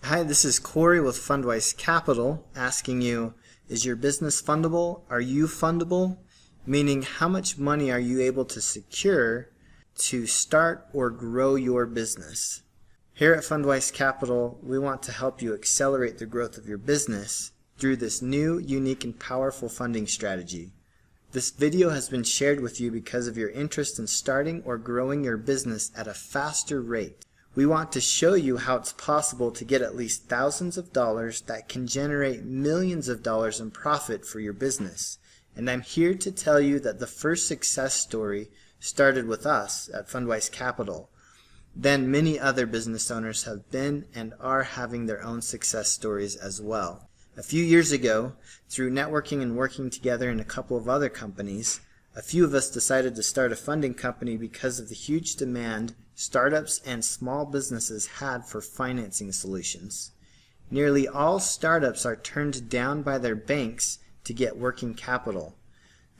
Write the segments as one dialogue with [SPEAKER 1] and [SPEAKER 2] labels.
[SPEAKER 1] Hi, this is Corey with FundWise Capital asking you, is your business fundable? Are you fundable? Meaning, how much money are you able to secure to start or grow your business? Here at FundWise Capital, we want to help you accelerate the growth of your business through this new, unique, and powerful funding strategy. This video has been shared with you because of your interest in starting or growing your business at a faster rate. We want to show you how it's possible to get at least thousands of dollars that can generate millions of dollars in profit for your business. And I'm here to tell you that the first success story started with us at FundWise Capital. Then many other business owners have been and are having their own success stories as well. A few years ago, through networking and working together in a couple of other companies, a few of us decided to start a funding company because of the huge demand startups and small businesses had for financing solutions. Nearly all startups are turned down by their banks to get working capital.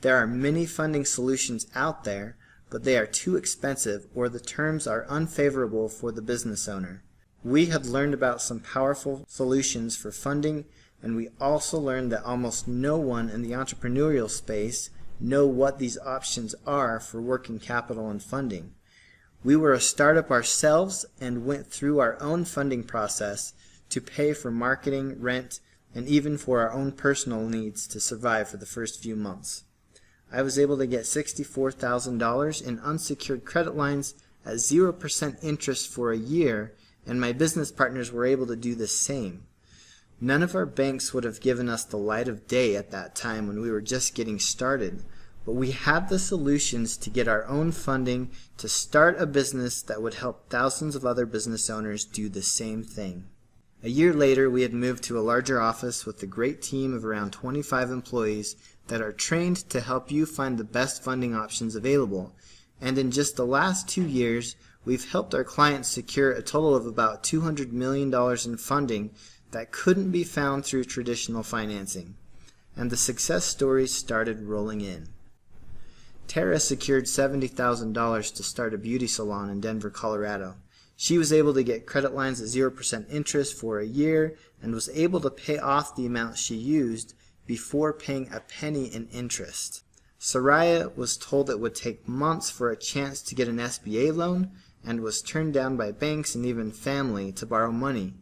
[SPEAKER 1] There are many funding solutions out there, but they are too expensive or the terms are unfavorable for the business owner. We have learned about some powerful solutions for funding, and we also learned that almost no one in the entrepreneurial space know what these options are for working capital and funding. We were a startup ourselves and went through our own funding process to pay for marketing, rent, and even for our own personal needs to survive for the first few months. I was able to get $64,000 in unsecured credit lines at 0% interest for a year, and my business partners were able to do the same. None of our banks would have given us the light of day at that time when we were just getting started, but we had the solutions to get our own funding to start a business that would help thousands of other business owners do the same thing. A year later, we had moved to a larger office with a great team of around 25 employees that are trained to help you find the best funding options available. And in just the last 2 years, we've helped our clients secure a total of about $200 million in funding that couldn't be found through traditional financing. And the success stories started rolling in. Tara secured $70,000 to start a beauty salon in Denver, Colorado. She was able to get credit lines at 0% interest for a year and was able to pay off the amount she used before paying a penny in interest. Soraya was told it would take months for a chance to get an SBA loan and was turned down by banks and even family to borrow money.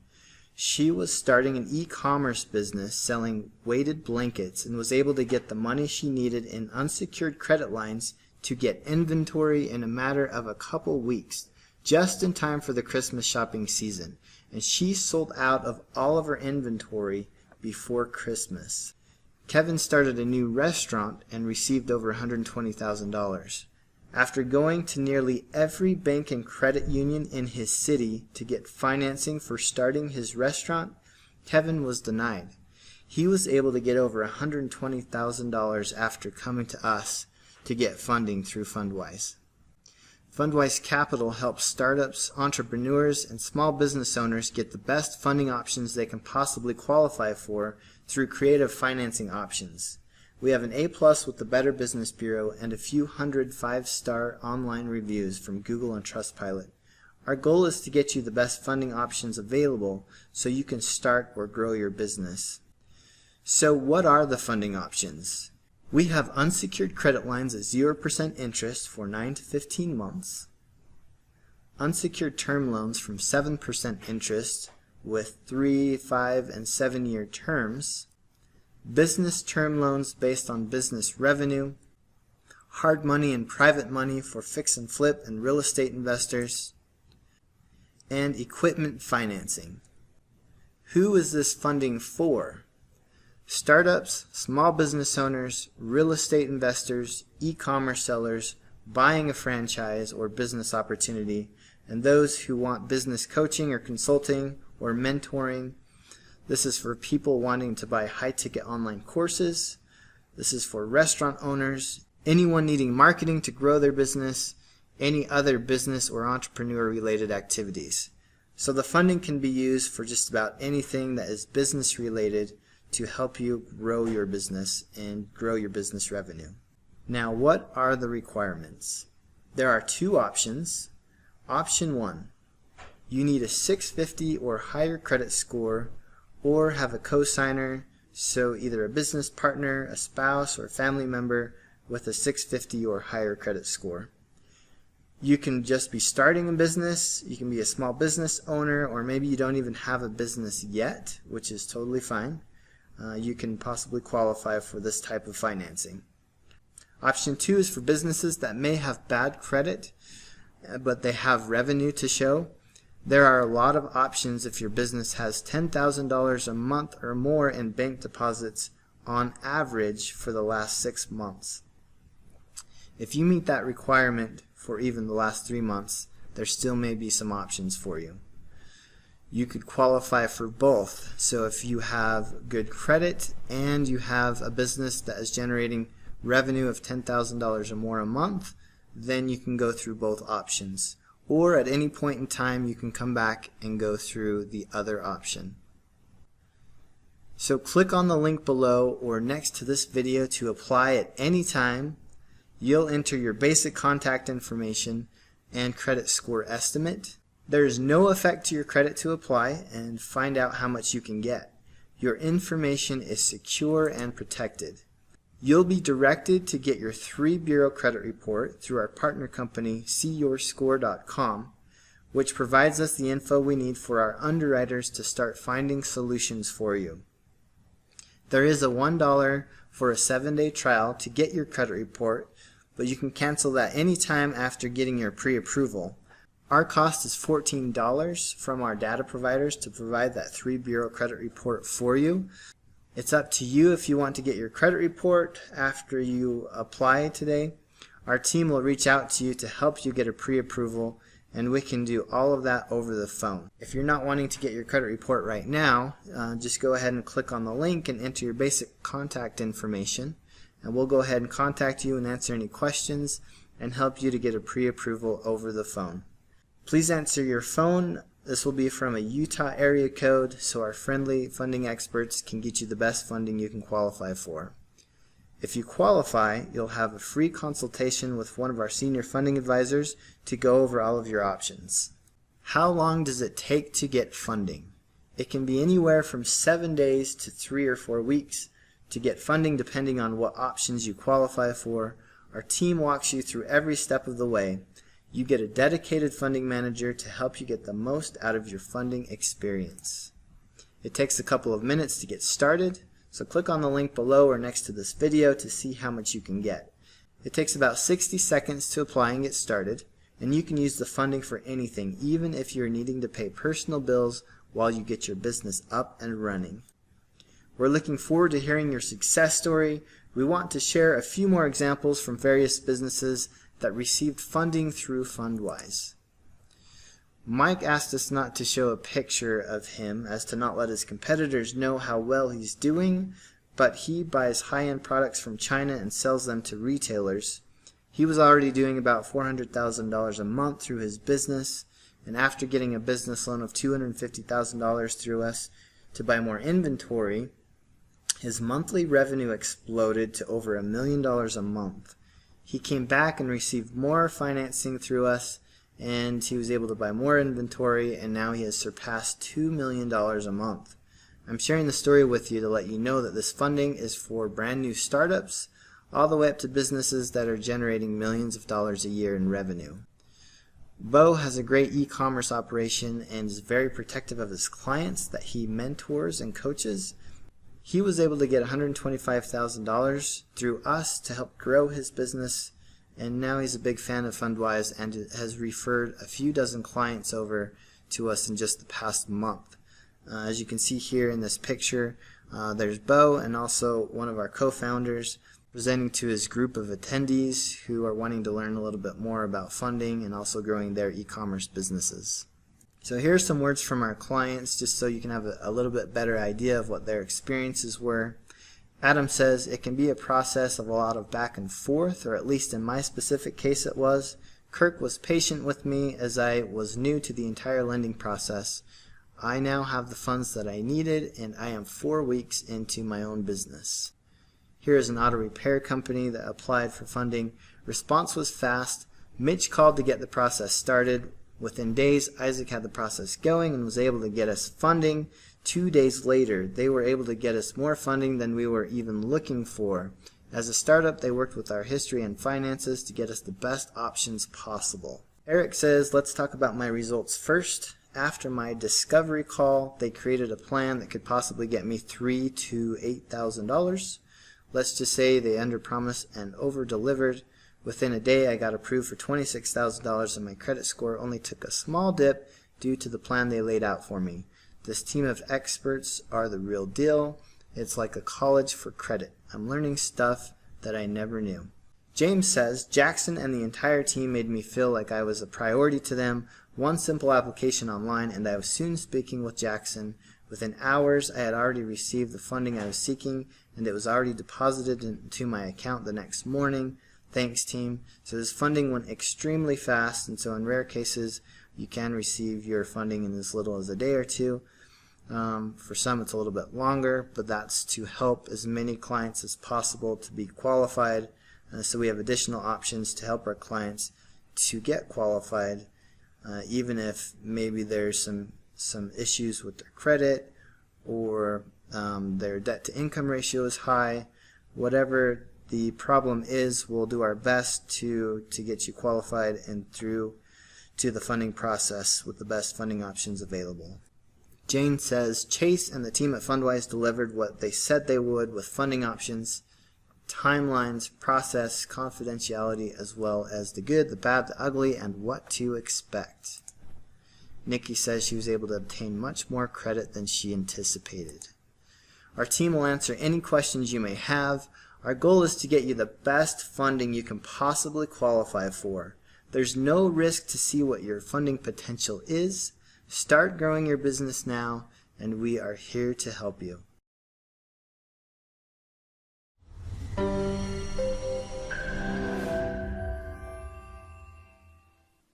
[SPEAKER 1] She was starting an e-commerce business selling weighted blankets and was able to get the money she needed in unsecured credit lines to get inventory in a matter of a couple weeks, just in time for the Christmas shopping season. And she sold out of all of her inventory before Christmas. Kevin started a new restaurant and received over $120,000. After going to nearly every bank and credit union in his city to get financing for starting his restaurant, Kevin was denied. He was able to get over $120,000 after coming to us to get funding through FundWise. FundWise Capital helps startups, entrepreneurs, and small business owners get the best funding options they can possibly qualify for through creative financing options. We have an A+ with the Better Business Bureau and a few hundred 5-star online reviews from Google and Trustpilot. Our goal is to get you the best funding options available so you can start or grow your business. So what are the funding options? We have unsecured credit lines at 0% interest for 9 to 15 months, unsecured term loans from 7% interest with 3, 5, and 7-year terms, business term loans based on business revenue, hard money and private money for fix and flip and real estate investors, and equipment financing. Who is this funding for? Startups, small business owners, real estate investors, e-commerce sellers, buying a franchise or business opportunity, and those who want business coaching or consulting or mentoring. This is for people wanting to buy high-ticket online courses. This is for restaurant owners, anyone needing marketing to grow their business, any other business or entrepreneur-related activities. So the funding can be used for just about anything that is business-related to help you grow your business and grow your business revenue. Now, what are the requirements? There are two options. Option 1. you need a 650 or higher credit score or have a co-signer, so either a business partner, a spouse, or a family member with a 650 or higher credit score. You can just be starting a business, you can be a small business owner, or maybe you don't even have a business yet, which is totally fine. You can possibly qualify for this type of financing. Option 2 is for businesses that may have bad credit, but they have revenue to show. There are a lot of options if your business has $10,000 a month or more in bank deposits on average for the last 6 months. If you meet that requirement for even the last 3 months, there still may be some options for you. You could qualify for both. So if you have good credit and you have a business that is generating revenue of $10,000 or more a month, then you can go through both options. Or at any point in time you can come back and go through the other option. So click on the link below or next to this video to apply at any time. You'll enter your basic contact information and credit score estimate. There is no effect to your credit to apply and find out how much you can get. Your information is secure and protected. You'll be directed to get your 3-bureau credit report through our partner company seeyourscore.com, which provides us the info we need for our underwriters to start finding solutions for you. There is a $1 for a 7-day trial to get your credit report, but you can cancel that anytime after getting your pre-approval. Our cost is $14 from our data providers to provide that 3-bureau credit report for you. It's up to you if you want to get your credit report after you apply today. Our team will reach out to you to help you get a pre-approval, and we can do all of that over the phone. If you're not wanting to get your credit report right now, just go ahead and click on the link and enter your basic contact information, and we'll go ahead and contact you and answer any questions and help you to get a pre-approval over the phone. Please answer your phone. This will be from a Utah area code, so our friendly funding experts can get you the best funding you can qualify for. If you qualify, you'll have a free consultation with one of our senior funding advisors to go over all of your options. How long does it take to get funding? It can be anywhere from 7 days to 3 or 4 weeks to get funding depending on what options you qualify for. Our team walks you through every step of the way. You get a dedicated funding manager to help you get the most out of your funding experience. It takes a couple of minutes to get started, so click on the link below or next to this video to see how much you can get. It takes about 60 seconds to apply and get started, and you can use the funding for anything, even if you're needing to pay personal bills while you get your business up and running. We're looking forward to hearing your success story. We want to share a few more examples from various businesses that received funding through FundWise. Mike asked us not to show a picture of him as to not let his competitors know how well he's doing, but he buys high-end products from China and sells them to retailers. He was already doing about $400,000 a month through his business, and after getting a business loan of $250,000 through us to buy more inventory, his monthly revenue exploded to over $1 million a month. He came back and received more financing through us, and he was able to buy more inventory, and now he has surpassed $2 million a month. I'm sharing the story with you to let you know that this funding is for brand new startups all the way up to businesses that are generating millions of dollars a year in revenue. Bo has a great e-commerce operation and is very protective of his clients that he mentors and coaches. He was able to get $125,000 through us to help grow his business, and now he's a big fan of FundWise and has referred a few dozen clients over to us in just the past month. As you can see here in this picture, there's Bo and also one of our co-founders presenting to his group of attendees who are wanting to learn a little bit more about funding and also growing their e-commerce businesses. So here's some words from our clients just so you can have a little bit better idea of what their experiences were. Adam says, it can be a process of a lot of back and forth, or at least in my specific case it was. Kirk was patient with me as I was new to the entire lending process. I now have the funds that I needed, and I am 4 weeks into my own business. Here is an auto repair company that applied for funding. Response was fast. Mitch called to get the process started. Within days, Isaac had the process going and was able to get us funding. 2 days later, they were able to get us more funding than we were even looking for. As a startup, they worked with our history and finances to get us the best options possible. Eric says, let's talk about my results first. After my discovery call, they created a plan that could possibly get me $3,000 to $8,000. Let's just say they underpromised and over-delivered. Within a day, I got approved for $26,000 and my credit score only took a small dip due to the plan they laid out for me. This team of experts are the real deal. It's like a college for credit. I'm learning stuff that I never knew. James says, Jackson and the entire team made me feel like I was a priority to them. One simple application online and I was soon speaking with Jackson. Within hours, I had already received the funding I was seeking and it was already deposited into my account the next morning. Thanks, team. So this funding went extremely fast, and so in rare cases, you can receive your funding in as little as a day or two. For some, it's a little bit longer, but that's to help as many clients as possible to be qualified. So we have additional options to help our clients to get qualified, even if maybe there's some issues with their credit or their debt-to-income ratio is high. Whatever the problem is, we'll do our best to get you qualified and through to the funding process with the best funding options available. Jane says, Chase and the team at FundWise delivered what they said they would with funding options, timelines, process, confidentiality, as well as the good, the bad, the ugly, and what to expect. Nikki says she was able to obtain much more credit than she anticipated. Our team will answer any questions you may have. Our goal is to get you the best funding you can possibly qualify for. There's no risk to see what your funding potential is. Start growing your business now, and we are here to help you.